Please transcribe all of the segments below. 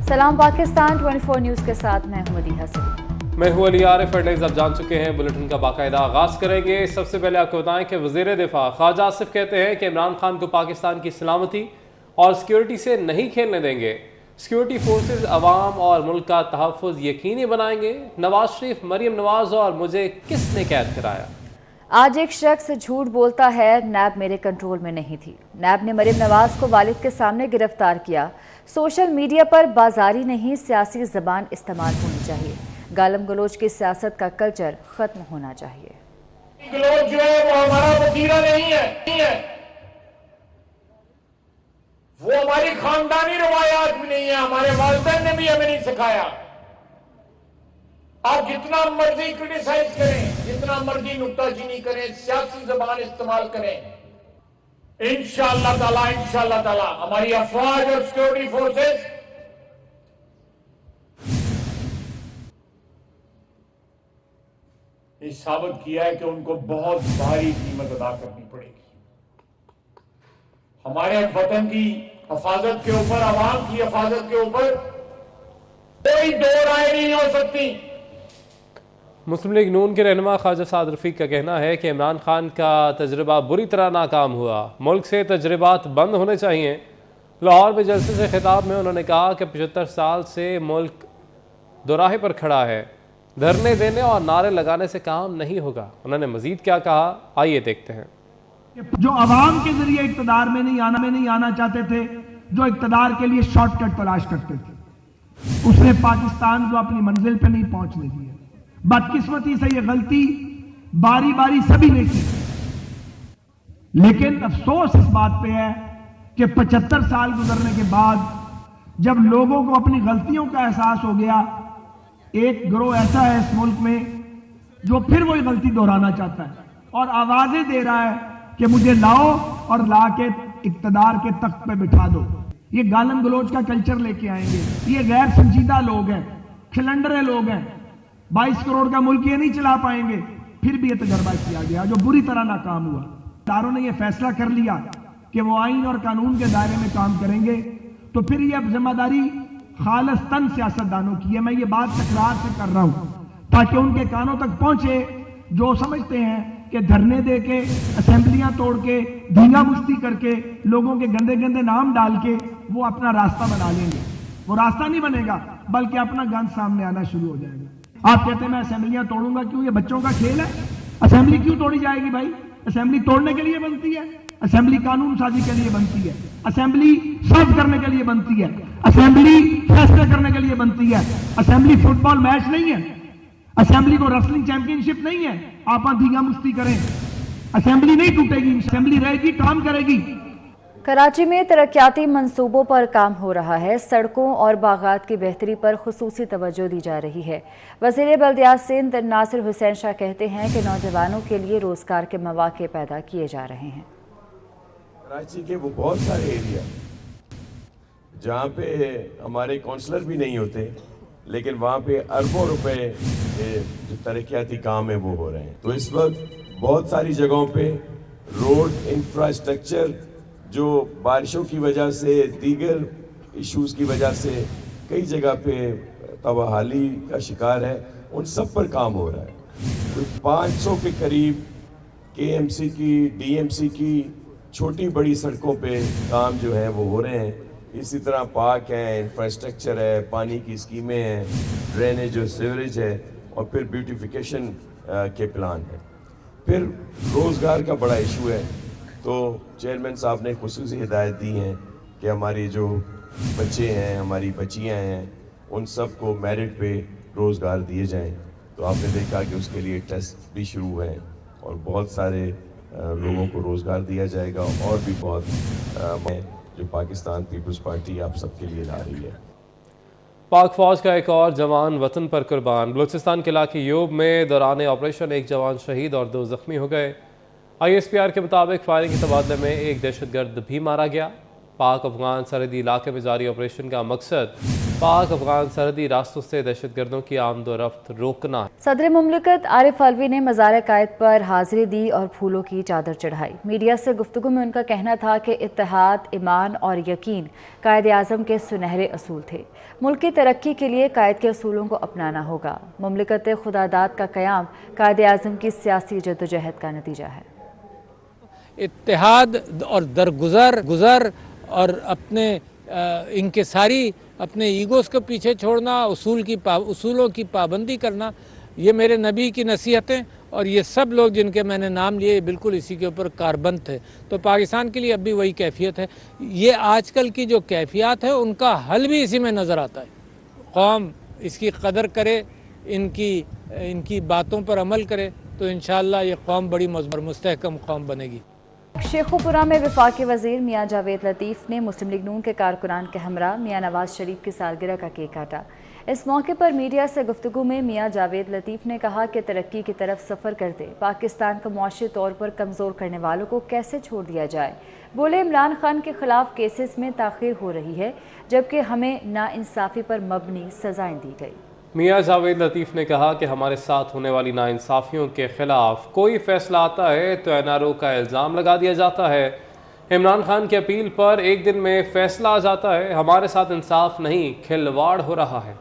सलाम पाकिस्तान 24 न्यूज़ के साथ मैं हूं मदीहा सलीम। मैं हूं अली आरिफ। हेडलाइंस आप जान चुके हैं, बुलेटिन का बाकायदा आगाज़ करेंगे। सबसे पहले आपको बताएं कि वज़ीर दिफा ख्वाजा आसिफ कहते हैं कि इमरान खान को पाकिस्तान की सलामती और सिक्योरिटी से नहीं खेलने देंगे। सिक्योरिटी फोर्सेस अवाम और मुल्क का तहफ़्फ़ुज़ यकीनी बनाएंगे। नवाज शरीफ, मरीम नवाज और मुझे किसने कैद कराया? आज एक शख्स झूठ बोलता है, नैब मेरे कंट्रोल में नहीं थी। नैब ने मरीम नवाज को वालिद के सामने गिरफ्तार किया। सोशल मीडिया पर बाजारी नहीं, सियासी ज़बान इस्तेमाल होनी चाहिए। गालम गलोच की सियासत का कल्चर खत्म होना चाहिए। गलोच जो है वो हमारा वतीरा नहीं है, वो हमारी खानदानी रवायात भी नहीं है, हमारे वालिदैन ने भी हमें नहीं सिखाया। आप जितना मर्जी क्रिटिसाइज करें, जितना मर्जी नुक्ताचीनी करें, सियासी जबान इस्तेमाल करें, इंशाअल्लाह ताला हमारी अफवाज और सिक्योरिटी फोर्सेस ये साबित किया है कि उनको बहुत भारी कीमत अदा करनी पड़ेगी। हमारे वतन की हिफाजत के ऊपर, आवाम की हिफाजत के ऊपर कोई दो राय नहीं हो सकती। मुस्लिम लीग नून के रहनुमा ख्वाजा साद रफीक का कहना है कि इमरान खान का तजर्बा बुरी तरह नाकाम हुआ। मुल्क से तजर्बात बंद होने चाहिए। लाहौर में जलसे से खिताब में उन्होंने कहा कि 75 साल से मुल्क दोराहे पर खड़ा है। धरने देने और नारे लगाने से काम नहीं होगा। उन्होंने मजीद क्या कहा, आइए देखते हैं। जो अवाम के जरिए इक्तदार में नहीं आना चाहते थे, जो इक्तदार के लिए शॉर्टकट तलाश करते थे, उसने पाकिस्तान को अपनी मंजिल पे नहीं पहुंचने दिया। बदकिस्मती से ये गलती बारी बारी सभी ने की, लेकिन अफसोस इस बात पे है कि 75 साल गुजरने के बाद जब लोगों को अपनी गलतियों का एहसास हो गया, एक गिरोह ऐसा है इस मुल्क में जो फिर वही गलती दोहराना चाहता है और आवाजें दे रहा है कि मुझे लाओ और ला के इक्तदार के तख्त पे बिठा दो। ये गालम गलोच का कल्चर लेके आएंगे। ये गैर संजीदा लोग हैं, खिलंडरे लोग हैं। 22 करोड़ का मुल्क ये नहीं चला पाएंगे। फिर भी ये तजर्बा किया गया जो बुरी तरह नाकाम हुआ। इदारों ने यह फैसला कर लिया कि वो आइन और कानून के दायरे में काम करेंगे, तो फिर ये अब जिम्मेदारी खालिस्तन सियासतदानों की है। मैं ये बात तकरार से कर रहा हूं ताकि उनके कानों तक पहुंचे जो समझते हैं कि धरने दे के, असेंबलियां तोड़ के, धींगा मुश्ती करके, लोगों के गंदे गंदे नाम डाल के वो अपना रास्ता बना लेंगे। वो रास्ता नहीं बनेगा, बल्कि अपना गंद सामने आना शुरू हो जाएगा। आप कहते हैं मैं असेंबलियां तोड़ूंगा, क्यों? ये बच्चों का खेल है। असेंबली क्यों तोड़ी जाएगी भाई? असेंबली तोड़ने के लिए बनती है, असेंबली कानून साजी के लिए बनती है, असेंबली सर्व करने के लिए बनती है, असेंबली फैसले करने के लिए बनती है। असेंबली फुटबॉल मैच नहीं है, असेंबली को रेसलिंग चैंपियनशिप नहीं है। आप धींगा मुश्ती करें, असेंबली नहीं टूटेगी, असेंबली रहेगी, काम करेगी। कराची में तरक्याती मंसूबों पर काम हो रहा है। सड़कों और बागात की बेहतरी पर खुसूसी तवज्जो दी जा रही है। वज़ीर बल्दियात सिंध नासिर हुसैन शाह कहते हैं कि नौजवानों के लिए रोजगार के मौके पैदा किए जा रहे हैं। कराची के वो बहुत सारे एरिया जहाँ पे हमारे काउंसलर भी नहीं होते, लेकिन वहाँ पे अरबों रुपए के जो तरक्याती काम है वो हो रहे हैं। तो इस वक्त बहुत सारी जगहों पे रोड इंफ्रास्ट्रक्चर जो बारिशों की वजह से, दीगर इश्यूज की वजह से कई जगह पे तबाहाली का शिकार है, उन सब पर काम हो रहा है। तो 500 के करीब केएमसी की, डीएमसी की छोटी बड़ी सड़कों पे काम जो है वो हो रहे हैं। इसी तरह पार्क है, इंफ्रास्ट्रक्चर है, पानी की स्कीमें हैं, ड्रेनेज और सीवरेज है, और फिर ब्यूटिफिकेशन के प्लान है। फिर रोज़गार का बड़ा इशू है। तो चेयरमैन साहब ने खुसूसी हिदायत दी हैं कि हमारी जो बच्चे हैं, हमारी बच्चियां हैं, उन सब को मेरिट पे रोज़गार दिए जाएं। तो आपने देखा कि उसके लिए टेस्ट भी शुरू हैं और बहुत सारे लोगों को रोज़गार दिया जाएगा, और भी बहुत जो पाकिस्तान पीपल्स पार्टी आप सबके लिए ला रही है। पाक फौज का एक और जवान वतन पर कुर्बान। बलूचिस्तान के इलाके यूब में दौरान ऑपरेशन एक जवान शहीद और 2 जख्मी हो गए। ISPR के मुताबिक फायरिंग के तबादले में एक दहशतगर्द भी मारा गया। پاک افغان سرحدی علاقے میں جاری آپریشن کا مقصد پاک افغان سرحدی راستوں سے دہشت گردوں کی آمد و رفت روکنا ہے۔ صدر مملکت عارف علوی نے مزار قائد پر حاضری دی اور پھولوں کی چادر چڑھائی۔ میڈیا سے گفتگو میں ان کا کہنا تھا کہ اتحاد، ایمان اور یقین قائد اعظم کے سنہرے اصول تھے۔ ملک کی ترقی کے لیے قائد کے اصولوں کو اپنانا ہوگا۔ مملکت خداداد کا قیام قائد اعظم کی سیاسی جدوجہد کا نتیجہ ہے۔ اتحاد اور درگزر اور اپنے انکساری اپنے ایگوز کو پیچھے چھوڑنا، اصولوں کی پابندی کرنا، یہ میرے نبی کی نصیحتیں اور یہ سب لوگ جن کے میں نے نام لیے بالکل اسی کے اوپر کاربند تھے۔ تو پاکستان کے لیے اب بھی وہی کیفیت ہے۔ یہ آج کل کی جو کیفیات ہے ان کا حل بھی اسی میں نظر آتا ہے۔ قوم اس کی قدر کرے، ان کی باتوں پر عمل کرے تو انشاءاللہ یہ قوم بڑی مستحکم قوم بنے گی۔ شیخوپورہ میں وفاقی وزیر میاں جاوید لطیف نے مسلم لیگ نون کے کارکنان کے ہمراہ میاں نواز شریف کی سالگرہ کا کیک کاٹا۔ اس موقع پر میڈیا سے گفتگو میں میاں جاوید لطیف نے کہا کہ ترقی کی طرف سفر کرتے پاکستان کو معاشی طور پر کمزور کرنے والوں کو کیسے چھوڑ دیا جائے۔ بولے عمران خان کے خلاف کیسز میں تاخیر ہو رہی ہے جبکہ ہمیں ناانصافی پر مبنی سزائیں دی گئی۔ میاں جاوید لطیف نے کہا کہ ہمارے ساتھ ہونے والی ناانصافیوں کے خلاف کوئی فیصلہ آتا ہے تو این آر او کا الزام لگا دیا جاتا ہے۔ عمران خان کی اپیل پر ایک دن میں فیصلہ آ جاتا ہے۔ ہمارے ساتھ انصاف نہیں، کھلواڑ ہو رہا ہے۔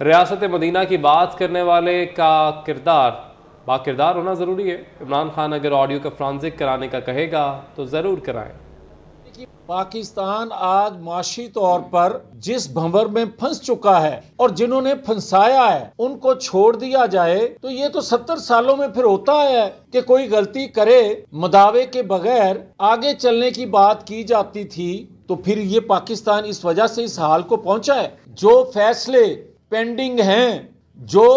ریاست مدینہ کی بات کرنے والے کا باکردار ہونا ضروری ہے۔ عمران خان اگر آڈیو کا فرانزک کرانے کا کہے گا تو ضرور کرائیں۔ پاکستان آج معاشی طور پر جس بھنور میں پھنس چکا ہے اور جنہوں نے پھنسایا ہے ان کو چھوڑ دیا جائے تو یہ تو 70 سالوں میں پھر ہوتا ہے کہ کوئی غلطی کرے مداوے کے بغیر آگے چلنے کی بات کی جاتی تھی۔ تو پھر یہ پاکستان اس وجہ سے اس حال کو پہنچا ہے۔ جو فیصلے پینڈنگ ہیں، جو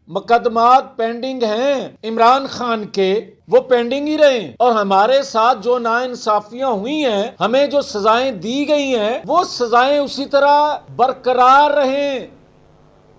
مقدمات پینڈنگ ہیں عمران خان کے، وہ پینڈنگ ہی رہیں، اور ہمارے ساتھ جو ناانصافیاں ہوئی ہیں، ہمیں جو سزائیں دی گئی ہیں، وہ سزائیں اسی طرح برقرار رہیں۔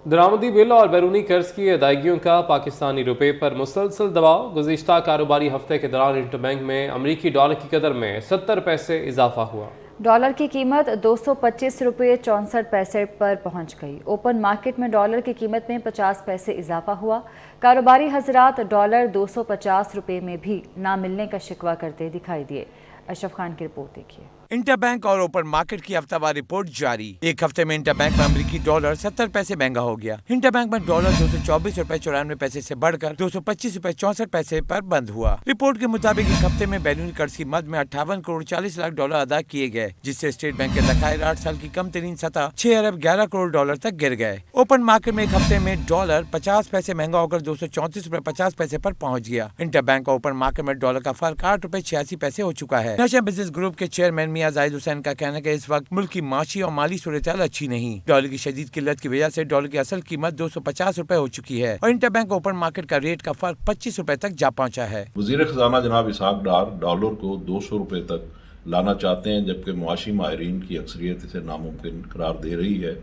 درآمدی بل اور بیرونی قرض کی ادائیگیوں کا پاکستانی روپے پر مسلسل دباؤ۔ گزشتہ کاروباری ہفتے کے دوران انٹر بینک میں امریکی ڈالر کی قدر میں 70 پیسے اضافہ ہوا۔ ڈالر کی قیمت 225 روپے 64 پیسے پر پہنچ گئی۔ اوپن مارکیٹ میں ڈالر کی قیمت میں 50 پیسے اضافہ ہوا۔ کاروباری حضرات ڈالر 250 روپے میں بھی نہ ملنے کا شکوہ کرتے دکھائی دیے۔ اشرف خان کی رپورٹ دیکھیے۔ انٹر بینک اور اوپن مارکیٹ کی ہفتہ وار رپورٹ جاری۔ ایک ہفتے میں انٹر بینک میں امریکی ڈالر 70 پیسے مہنگا ہو گیا۔ انٹر بینک میں ڈالر 224 روپے 94 پیسے سے بڑھ کر 225 روپے 64 پیسے پر بند ہوا۔ رپورٹ کے مطابق ایک ہفتے میں بیرونی قرض کی مد میں 58 کروڑ 40 لاکھ ڈالر ادا کیے گئے، جس سے اسٹیٹ بینک کے ذخائر 8 سال کی کم ترین سطح 6 ارب 11 کروڑ ڈالر تک گر گئے۔ اوپن مارکیٹ میں ایک ہفتے میں ڈالر 50 پیسے مہنگا ہو کر 234 روپے 50 پیسے پر پہنچ گیا۔ انٹر بینک اور اوپن مارکیٹ میں ڈالر کا فرق 8 روپے 86 پیسے ہو چکا ہے۔ نیشنل بزنس گروپ کے چیئرمین میاں زاہد حسین کا کہنا ہے کہ اس وقت ملک کی معاشی اور مالی صورتحال اچھی نہیں۔ ڈالر کی شدید قلت کی وجہ سے ڈالر کی اصل قیمت 250 روپے ہو چکی ہے اور انٹر بینک اوپن مارکیٹ کا ریٹ کا فرق 25 روپے تک جا پہنچا ہے۔ وزیر خزانہ جناب اسحاق ڈار ڈالر کو 200 روپے تک لانا چاہتے ہیں، جبکہ معاشی ماہرین کی اکثریت اسے ناممکن قرار دے رہی ہے۔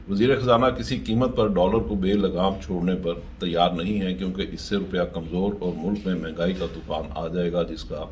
وزیر خزانہ کسی قیمت پر ڈالر کو بے لگام چھوڑنے پر تیار نہیں ہے، کیونکہ اس سے روپیہ کمزور اور ملک میں مہنگائی کا طوفان آ جائے گا، جس کا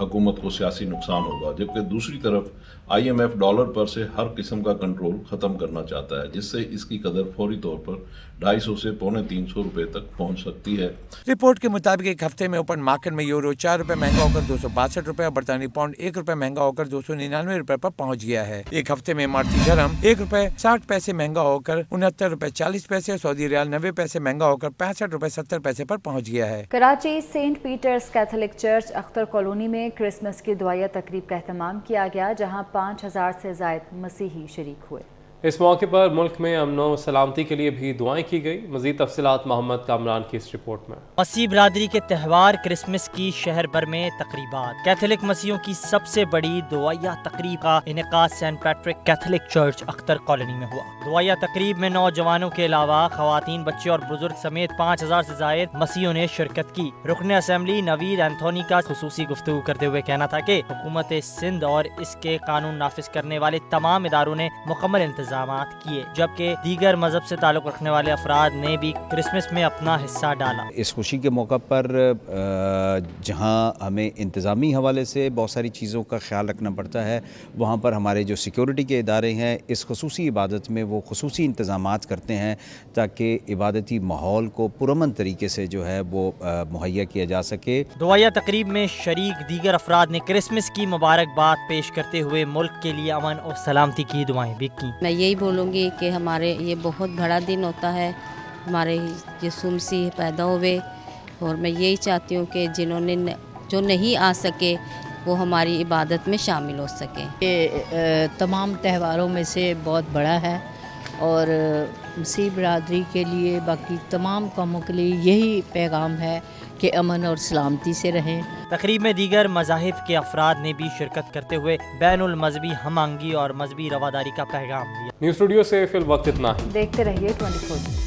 حکومت کو سیاسی نقصان ہوگا۔ جبکہ دوسری طرف آئی ایم ایف ڈالر پر سے ہر قسم کا کنٹرول ختم کرنا چاہتا ہے، جس سے اس کی قدر فوری طور پر 250 سے 350 روپے تک پہنچ سکتی ہے۔ رپورٹ کے مطابق ایک ہفتے میں اوپن مارکیٹ میں یورو 4 روپے مہنگا ہو کر 262 روپے اور برطانوی پاؤنڈ 1 روپے مہنگا ہو کر 299 روپے پر پہنچ گیا ہے۔ ایک ہفتے میں امارتی درہم 1 روپے 60 پیسے مہنگا ہو کر 69 روپے 40 پیسے، سعودی ریال 90 پیسے مہنگا ہو کر 65 روپے 70 پیسے پر پہنچ گیا ہے۔ Karachi Saint Peter's Catholic Church Akhtar Colony میں کرسمس کی دعائیہ تقریب کا اہتمام کیا گیا، جہاں 5000 سے زائد مسیحی شریک ہوئے۔ اس موقع پر ملک میں امن و سلامتی کے لیے بھی دعائیں کی گئی۔ مزید تفصیلات محمد کامران کی اس رپورٹ میں۔ مسیح برادری کے تہوار کرسمس کی شہر بھر میں تقریبات۔ کیتھولک مسیحیوں کی سب سے بڑی دعائیہ تقریب کا انعقاد Saint Patrick Catholic Church Akhtar Colony میں ہوا۔ دعائیہ تقریب میں نوجوانوں کے علاوہ خواتین، بچے اور بزرگ سمیت 5000 سے زائد مسیحیوں نے شرکت کی۔ رکن اسمبلی نوید اینتھونی کا خصوصی گفتگو کرتے ہوئے کہنا تھا کہ حکومت سندھ اور اس کے قانون نافذ کرنے والے تمام اداروں نے مکمل انتظام इंतजामात किए, जबकि दीगर मजहब से ताल्लुक रखने वाले अफराद ने भी क्रिसमस में अपना हिस्सा डाला। इस खुशी के मौका पर जहां हमें इंतज़ामी हवाले से बहुत सारी चीज़ों का ख्याल रखना पड़ता है, वहां पर हमारे जो सिक्योरिटी के इदारे हैं इस खुसूसी इबादत में वो खुसूसी इंतज़ामात करते हैं ताकि इबादती माहौल को पुरअमन तरीके से जो है वो मुहैया किया जा सके। दुआया तकरीब में शरीक दीगर अफराद ने क्रिसमस की मुबारकबाद पेश करते हुए मुल्क के लिए अमन और सलामती की दुआएं भी की। मैं यही बोलूँगी कि हमारे ये बहुत बड़ा दिन होता है, हमारे यीशु मसीह पैदा हुए, और मैं यही चाहती हूँ कि जो नहीं आ सके वो हमारी इबादत में शामिल हो सके। ये तमाम त्योहारों में से बहुत बड़ा है और मसीह बरादरी के लिए, बाकी तमाम कौमों के लिए यही पैगाम है कि अमन और सलामती से रहें। तकरीब में दीगर मज़ाहिब के अफराद ने भी शिरकत करते हुए बैनुल मजहबी हम आहंगी और मजहबी रवादारी का पैगाम दिया। न्यूज़ स्टूडियो से फिल वक्त इतना ही। देखते रहिए 24।